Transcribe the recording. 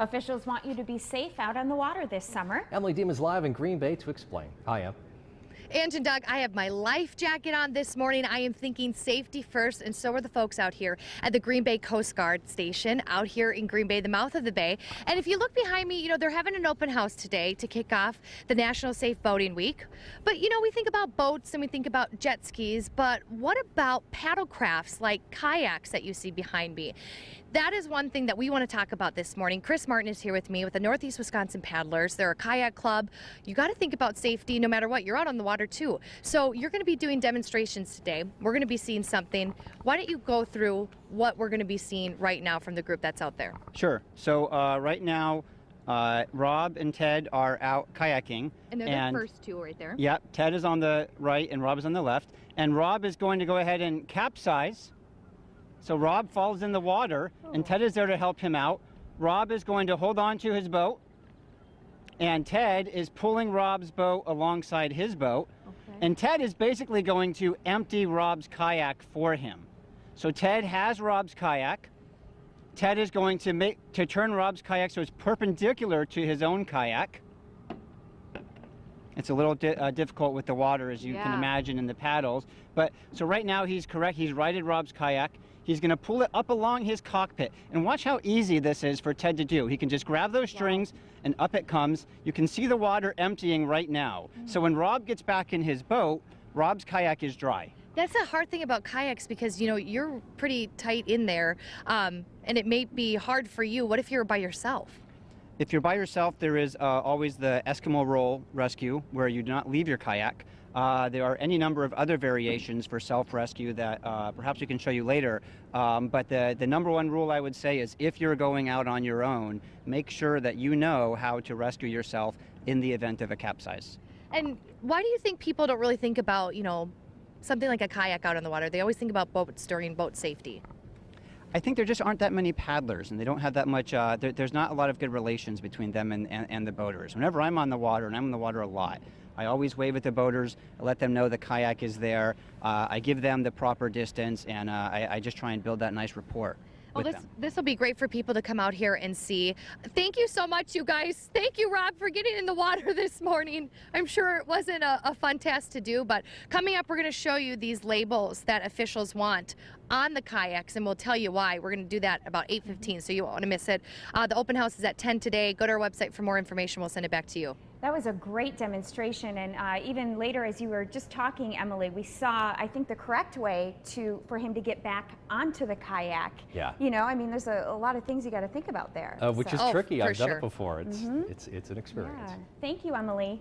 Officials want you to be safe out on the water this summer. Emily Deem is live in Green Bay to explain. Hi, Em. Ange and Doug, I have my life jacket on this morning. I am thinking safety first, and so are the folks out here at the Green Bay Coast Guard Station out here in Green Bay, the mouth of the bay. And if you look behind me, they're having an open house today to kick off the National Safe Boating Week. But we think about boats and we think about jet skis, but what about paddle crafts like kayaks that you see behind me? That is one thing that we want to talk about this morning. Chris Martin is here with me with the Northeast Wisconsin Paddlers. They're a kayak club. You got to think about safety no matter what. You're out on the water too. So you're going to be doing demonstrations today. We're going to be seeing something. Why don't you go through what we're going to be seeing right now from the group that's out there? Sure. So right now, Rob and Ted are out kayaking. And they're the first two right there. Yep. Ted is on the right and Rob is on the left. And Rob is going to go ahead and capsize. So Rob falls in the water, and Ted is there to help him out. Rob is going to hold on to his boat, and Ted is pulling Rob's boat alongside his boat. Okay. And Ted is basically going to empty Rob's kayak for him. So Ted has Rob's kayak. Ted is going to turn Rob's kayak so it's perpendicular to his own kayak. It's a little difficult with the water, as you can imagine, in the paddles. But so right now he's correct. He's righted Rob's kayak. He's going to pull it up along his cockpit. And watch how easy this is for Ted to do. He can just grab those strings and up it comes. You can see the water emptying right now. So when Rob gets back in his boat, Rob's kayak is dry. That's a hard thing about kayaks because, you're pretty tight in there, and it may be hard for you. What if you're by yourself? If you're by yourself, there is always the Eskimo roll rescue, where you do not leave your kayak. There are any number of other variations for self-rescue that perhaps we can show you later. But the number one rule I would say is if you're going out on your own, make sure that you know how to rescue yourself in the event of a capsize. And why do you think people don't really think about, something like a kayak out on the water? They always think about boats during boat safety. I think there just aren't that many paddlers, and they don't have that much, there's not a lot of good relations between them and the boaters. Whenever I'm on the water, and I'm on the water a lot, I always wave at the boaters, I let them know the kayak is there, I give them the proper distance, and I just try and build that nice rapport. Well, this will be great for people to come out here and see. Thank you so much, you guys. Thank you, Rob, for getting in the water this morning. I'm sure it wasn't a fun task to do, but coming up, we're going to show you these labels that officials want on the kayaks, and we'll tell you why. We're going to do that about 8:15, so you won't want to miss it. The open house is at 10 today. Go to our website for more information. We'll send it back to you. That was a great demonstration, and even later, as you were just talking, Emily, we saw, I think, the correct way for him to get back onto the kayak. Yeah. There's a lot of things you got to think about there. Which is tricky. I've done sure. it before. It's an experience. Yeah. Thank you, Emily.